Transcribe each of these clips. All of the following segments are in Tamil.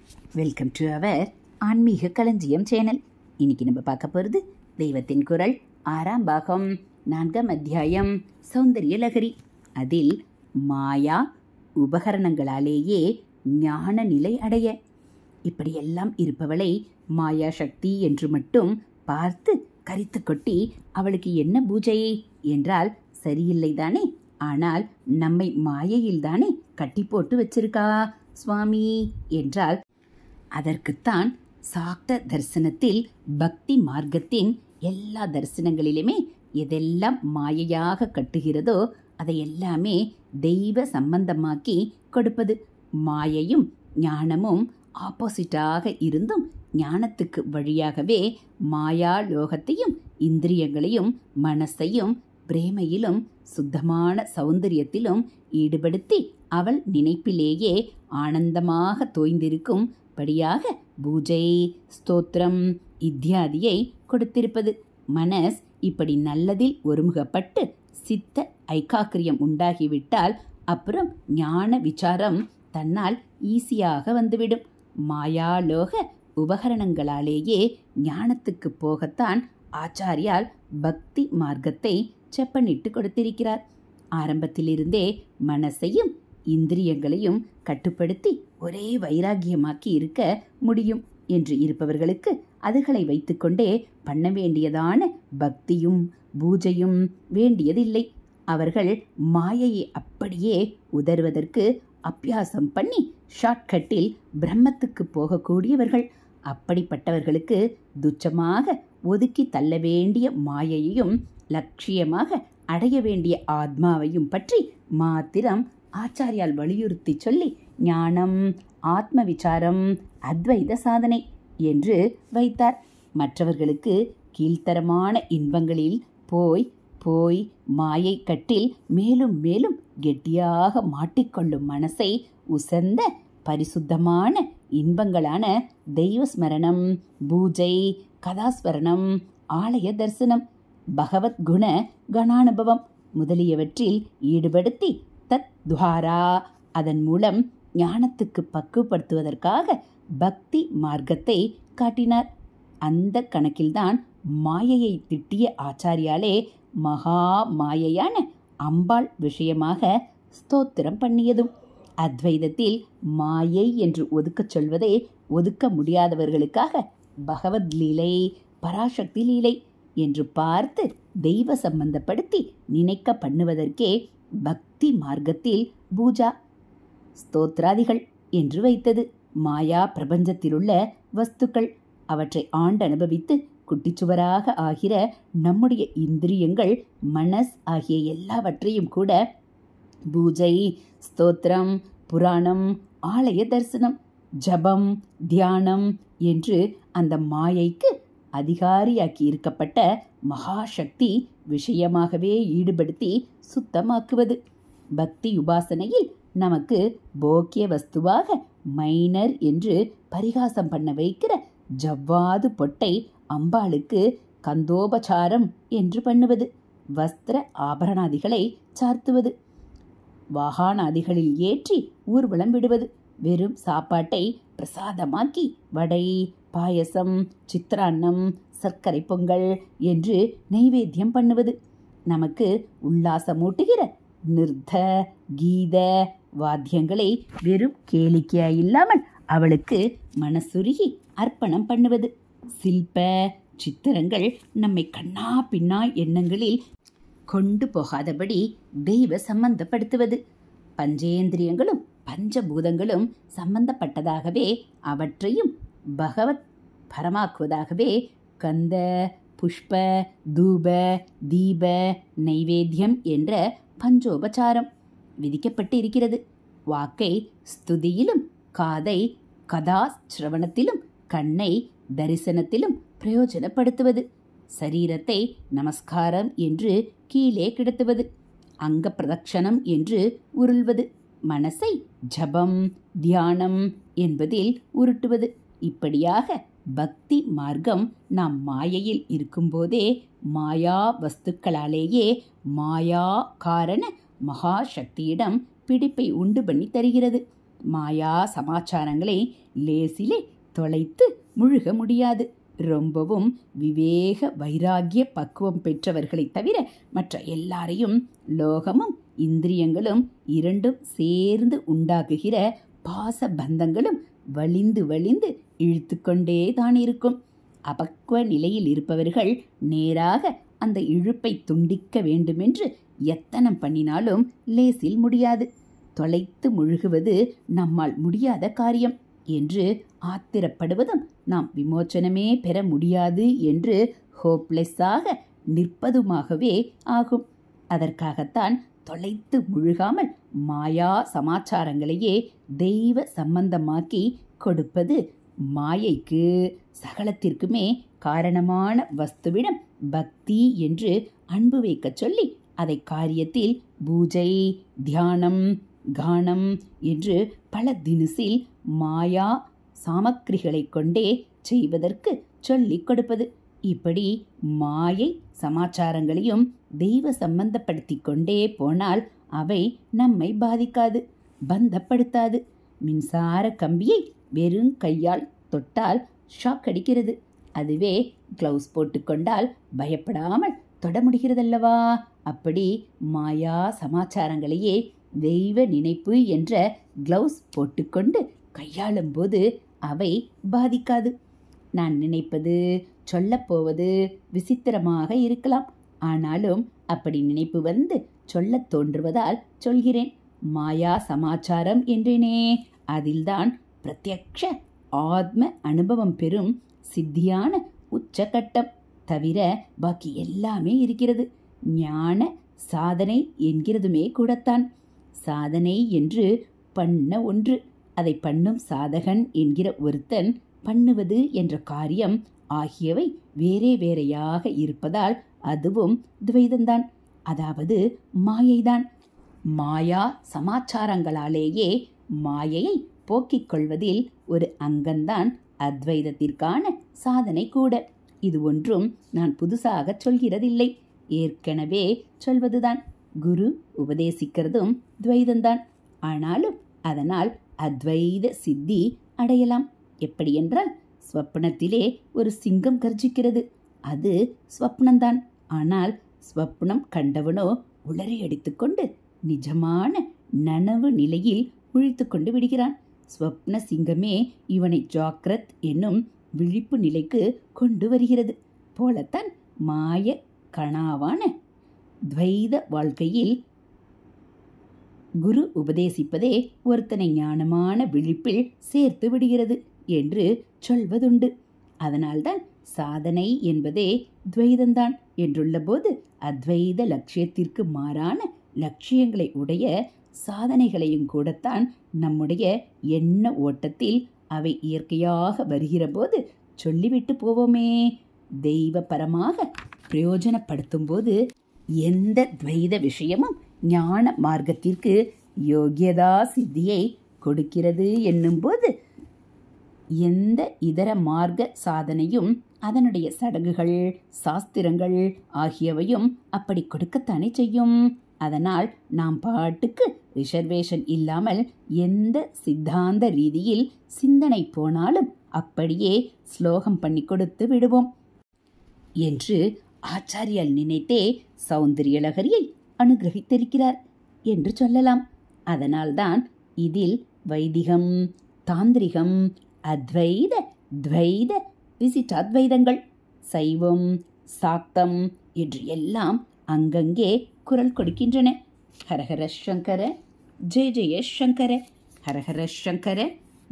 வெல்கம் டு அவர் ஆன்மீக களஞ்சியம் சேனல். இன்னைக்கு நம்ம பார்க்க போகிறது தெய்வத்தின் குரல் 6ஆம் பாகம் 4ஆம் அத்தியாயம் சௌந்தரிய லகரி. அதில் மாயா உபகரணங்களாலேயே ஞான நிலை அடைய, இப்படியெல்லாம் இருப்பவளை மாயா சக்தி என்று மட்டும் பார்த்து கரித்து கொட்டி அவளுக்கு என்ன பூஜை என்றால் சரியில்லைதானே. ஆனால் நம்மை மாயையில்தானே கட்டி போட்டு வச்சிருக்கா சுவாமி என்றால், அதற்குத்தான் சாக்த தரிசனத்தில் பக்தி மார்க்கத்தின் எல்லா தரிசனங்களிலுமே எதெல்லாம் மாயையாக கட்டுகிறதோ அதை எல்லாமே தெய்வ சம்பந்தமாக்கி கொடுப்பது. மாயையும் ஞானமும் ஆப்போசிட்டாக இருந்தும் ஞானத்துக்கு வழியாகவே மாயா லோகத்தையும் இந்திரியங்களையும் மனசையும் பிரேமையிலும் சுத்தமான சௌந்தரியத்திலும் ஈடுபடுத்தி அவள் நினைப்பிலேயே ஆனந்தமாக தோய்ந்திருக்கும் படியாக பூஜை ஸ்தோத்திரம் இத்தியாதியை கொடுத்திருப்பது. மனஸ் இப்படி நல்லதில் ஒருமுகப்பட்டு சித்த ஐகாக்கிரியம் உண்டாகிவிட்டால் அப்புறம் ஞான விசாரம் தன்னால் ஈஸியாக வந்துவிடும். மாயாலோக உபகரணங்களாலேயே ஞானத்துக்கு போகத்தான் ஆச்சாரியால் பக்தி மார்க்கத்தை செப்பனிட்டு கொடுத்திருக்கிறார். ஆரம்பத்திலிருந்தே மனசையும் இந்திரியங்களையும் கட்டுப்படுத்தி ஒரே வைராகியமாக்கி இருக்க முடியும் என்று இருப்பவர்களுக்கு அதுகளை வைத்துக்கொண்டே பண்ண வேண்டியதான பக்தியும் பூஜையும் வேண்டியதில்லை. அவர்கள் மாயையை அப்படியே உதறுவதற்கு அபியாசம் பண்ணி ஷார்ட்கட்டில் பிரம்மத்துக்கு போகக்கூடியவர்கள். அப்படிப்பட்டவர்களுக்கு துச்சமாக ஒதுக்கி தள்ள வேண்டிய மாயையையும் லட்சியமாக அடைய வேண்டிய ஆத்மாவையும் பற்றி மாத்திரம் ஆச்சாரியால் வலியுறுத்தி சொல்லி ஞானம் ஆத்ம விசாரம் அத்வைத சாதனை என்று வைத்தார். மற்றவர்களுக்கு கீழ்த்தரமான இன்பங்களில் போய் போய் மாயை கட்டில் மேலும் மேலும் கெட்டியாக மாட்டிக்கொள்ளும் மனசை உசந்த பரிசுத்தமான இன்பங்களான தெய்வ ஸ்மரணம் பூஜை கதாஸ்மரணம் ஆலய தரிசனம் பகவத் குண கணானுபவம் முதலியவற்றில் ஈடுபடுத்தி தத் துவாரா அதன் மூலம் ஞானத்துக்கு பக்குவப்படுத்துவதற்காக பக்தி மார்க்கத்தை காட்டினார். அந்த கணக்கில்தான் மாயையை திட்டிய ஆச்சாரியாலே மகா மாயையான அம்பாள் விஷயமாக ஸ்தோத்திரம் பண்ணியதும். அத்வைதத்தில் மாயை என்று ஒதுக்கச் சொல்வதை ஒதுக்க முடியாதவர்களுக்காக பகவத் லீலை பராசக்தி லீலை என்று பார்த்து தெய்வ சம்பந்தப்படுத்தி நினைக்க பண்ணுவதற்கே பக்தி மார்க்கத்தில் பூஜா ஸ்தோத்ராதிகள் என்று வைத்தது. மாயா பிரபஞ்சத்திலுள்ள வஸ்துக்கள் அவற்றை ஆண்டு அனுபவித்து குட்டிச்சுவராக ஆகிற நம்முடைய இந்திரியங்கள் மனஸ் ஆகிய எல்லாவற்றையும் கூட பூஜை ஸ்தோத்திரம் புராணம் ஆலய தரிசனம் ஜபம் தியானம் என்று அந்த மாயைக்கு அதிகாரியாக்கி இருக்கப்பட்ட மகாசக்தி விஷயமாகவே ஈடுபடுத்தி சுத்தமாக்குவது. பக்தி உபாசனையில் நமக்கு போக்கிய வஸ்துவாக மைனர் என்று பரிகாசம் பண்ண வைக்கிற ஜவ்வாது பொட்டை அம்பாளுக்கு கந்தோபசாரம் என்று பண்ணுவது. வஸ்திர ஆபரணாதிகளை சார்த்துவது, வாகனாதிகளில் ஏற்றி ஊர்வலம் விடுவது, வெறும் சாப்பாட்டை பிரசாதமாக்கி வடை பாயசம் சித்திரான்னம் சர்க்கரை பொங்கல் என்று நைவேத்தியம் பண்ணுவது. நமக்கு உல்லாசமூட்டுகிற நிர்த கீத வாத்தியங்களை வெறும் கேளிக்கையா இல்லாமல் அவளுக்கு மனசுருகி அர்ப்பணம் பண்ணுவது. சில்ப சித்திரங்கள் நம்மை கண்ணா பின்னா எண்ணங்களில் கொண்டு போகாதபடி தெய்வ சம்பந்தப்படுத்துவது. பஞ்சேந்திரியங்களும் பஞ்சபூதங்களும் சம்பந்தப்பட்டதாகவே அவற்றையும் பகவத் பரமாக்குவதாகவே கந்த புஷ்ப தூப தீப நைவேத்தியம் என்ற பஞ்சோபசாரம் விதிக்கப்பட்டு இருக்கிறது. வாக்கை ஸ்துதியிலும் காதை கதா சிரவணத்திலும் கண்ணை தரிசனத்திலும் பிரயோஜனப்படுத்துவது. சரீரத்தை நமஸ்காரம் என்று கீழே கிடத்துவது, அங்க பிரதட்சணம் என்று உருள்வது, மனசை ஜபம் தியானம் என்பதில் உருட்டுவது. இப்படியாக பக்தி மார்க்கம் நாம் மாயையில் இருக்கும்போதே மாயா வஸ்துக்களாலேயே மாயா காரண மகாசக்தியிடம் பிடிப்பை உண்டு பண்ணி தருகிறது. மாயா சமாச்சாரங்களை லேசிலே தொலைத்து முழுக முடியாது. ரொம்பவும் விவேக வைராகிய பக்குவம் பெற்றவர்களை தவிர மற்ற எல்லாரையும் லோகமும் இந்திரியங்களும் இரண்டும் சேர்ந்து உண்டாக்குகிற பாச பந்தங்களும் வலிந்து வலிந்து இழுத்து கொண்டே தான் இருக்கும். அபக்வ நிலையில் இருப்பவர்கள் நேராக அந்த இழுப்பை துண்டிக்க வேண்டுமென்று எத்தனம் பண்ணினாலும் லேசில் முடியாது. தொலைத்து முழுகுவது நம்மால் முடியாத காரியம் என்று ஆத்திரப்படுவதும் நாம் விமோச்சனமே பெற முடியாது என்று ஹோப்லெஸ்ஸாக நிற்பதுமாகவே ஆகும். அதற்காகத்தான் தொலைத்து முழுகாமல் மாயா சமாச்சாரங்களையே தெய்வ சம்பந்தமாக்கி கொடுப்பது. மாயைக்கு சகலத்திற்குமே காரணமான வஸ்துவிடம் பக்தி என்று அன்பு வைக்க சொல்லி அதை காரியத்தில் பூஜை, தியானம், கானம் என்று பல தினசில் மாயா சாமக்கிரிகளை கொண்டே செய்வதற்கு சொல்லிக் கொடுப்பது. இப்படி மாயை சமாச்சாரங்களையும் தெய்வ சம்பந்தப்படுத்தி கொண்டே போனால் அவை நம்மை பாதிக்காது, பந்தப்படுத்தாது. மின்சார கம்பியை வெறும் கையால் தொட்டால் ஷாக் அடிக்கிறது. அதுவே கிளவுஸ் போட்டுக்கொண்டால் பயப்படாமல் தொட முடிகிறதல்லவா? அப்படி மாயா சமாச்சாரங்களையே தெய்வ நினைப்பு என்ற கிளவுஸ் போட்டுக்கொண்டு கையாளும் போது அவை பாதிக்காது. நான் நினைப்பது, சொல்லப்போவது விசித்திரமாக இருக்கலாம். ஆனாலும் அப்படி நினைப்பு வந்து சொல்ல தோன்றுவதால் சொல்கிறேன். மாயா சமாச்சாரம் என்றேனே, அதில்தான் பிரத்யக்ஷ ஆத்ம அனுபவம் பெறும் சித்தியான உச்சகட்டம் தவிர பாக்கி எல்லாமே இருக்கிறது. ஞான சாதனை என்கிறதுமே கூடத்தான். சாதனை என்று பண்ண ஒன்று, அதை பண்ணும் சாதகன் என்கிற ஒருத்தன், பண்ணுவது என்ற காரியம் ஆகியவை வேறே வேறையாக இருப்பதால் அதுவும் துவைதந்தான், அதாவது மாயைதான். மாயா சமாச்சாரங்களாலேயே மாயையை போக்கிக் கொள்வதில் ஒரு அங்கம்தான் அத்வைதத்திற்கான சாதனை கூட. இது ஒன்றும் நான் புதுசாக சொல்கிறதில்லை, ஏற்கனவே சொல்வதுதான். குரு உபதேசிக்கிறதும் துவைதந்தான். ஆனாலும் அதனால் அத்வைத சித்தி அடையலாம். எப்படி என்றால், ஸ்வப்னத்திலே ஒரு சிங்கம் கர்ஜிக்கிறது, அது ஸ்வப்னந்தான். ஆனால் ஸ்வப்னம் கண்டவனோ உளறி அடித்துக்கொண்டு நிஜமான நனவு நிலையில் முழித்து கொண்டு விடுகிறான். ஸ்வப்ன சிங்கமே இவனை ஜாக்ரத் என்னும் விழிப்பு நிலைக்கு கொண்டு வருகிறது போலத்தான் மாய கணாவான துவைத வாழ்க்கையில் குரு உபதேசிப்பதே ஒருத்தனை ஞானமான விழிப்பில் சேர்த்து விடுகிறது என்று சொல்வதுண்டு. அதனால்தான் சாதனை என்பதே துவைதந்தான் என்றுள்ள போது அத்வைத லட்சியத்திற்கு மாறான லட்சியங்களை உடைய சாதனைகளையும் கூடத்தான் நம்முடைய எண்ண ஓட்டத்தில் அவை இயற்கையாக வருகிற போது சொல்லிவிட்டு போவோமே. தெய்வபரமாக பிரயோஜனப்படுத்தும் போது எந்த துவைத விஷயமும் ஞான மார்க்கத்திற்கு யோகியதா சித்தியை கொடுக்கிறது என்னும்போது எந்த இதர மார்க்க சாதனையும் அதனுடைய சடங்குகள், சாஸ்திரங்கள் ஆகியவையும் அப்படி கொடுக்கத்தானே செய்யும். அதனால் நாம் பாட்டுக்கு ரிசர்வேஷன் இல்லாமல் எந்த சித்தாந்த ரீதியில் சிந்தனை போனாலும் அப்படியே ஸ்லோகம் பண்ணி கொடுத்து விடுவோம் என்று ஆச்சாரியால் நினைத்தே சௌந்தரியலகரியை அனுகிரகித்திருக்கிறார் என்று சொல்லலாம். அதனால்தான் இதில் வைதிகம், தாந்திரிகம், அத்வைத, துவைத, விசிட்டாத்வைதங்கள், சைவம், சாக்தம் என்று எல்லாம் அங்கங்கே குரல் கொடுக்கின்றன. ஹரஹர சங்கர, ஜெய ஜெய சங்கர, ஹரஹர சங்கர,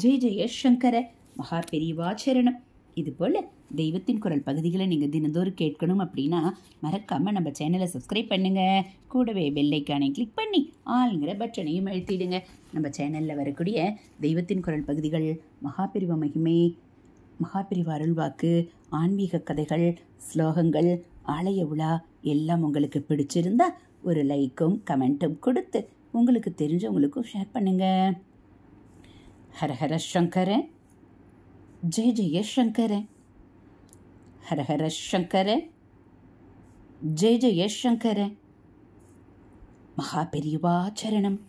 ஜெய ஜெய சங்கர. மகா பெரிவாச்சரணம். இதுபோல் தெய்வத்தின் குரல் பகுதிகளை நீங்கள் தினந்தோறும் கேட்கணும் அப்படின்னா மறக்காமல் நம்ம சேனலை சப்ஸ்கிரைப் பண்ணுங்கள். கூடவே பெல் ஐக்கானை கிளிக் பண்ணி ஆளுங்கிற பட்டனையும் அழுத்திடுங்க. நம்ம சேனலில் வரக்கூடிய தெய்வத்தின் குரல் பகுதிகள், மகாபிரிவ மகிமை, மகாபிரிவ அருள்வாக்கு, ஆன்மீக கதைகள், ஸ்லோகங்கள், ஆலய உலா எல்லாம் உங்களுக்கு பிடிச்சிருந்தா ஒரு லைக்கும் கமெண்ட்டும் கொடுத்து உங்களுக்கு தெரிஞ்சவங்களுக்கும் ஷேர் பண்ணுங்க. ஹரஹர சங்கர, ஜெய ஜெய சங்கர, ஹரஹர சங்கர, ஜெய ஜெய சங்கர. மகா பெரியவா சரணம்.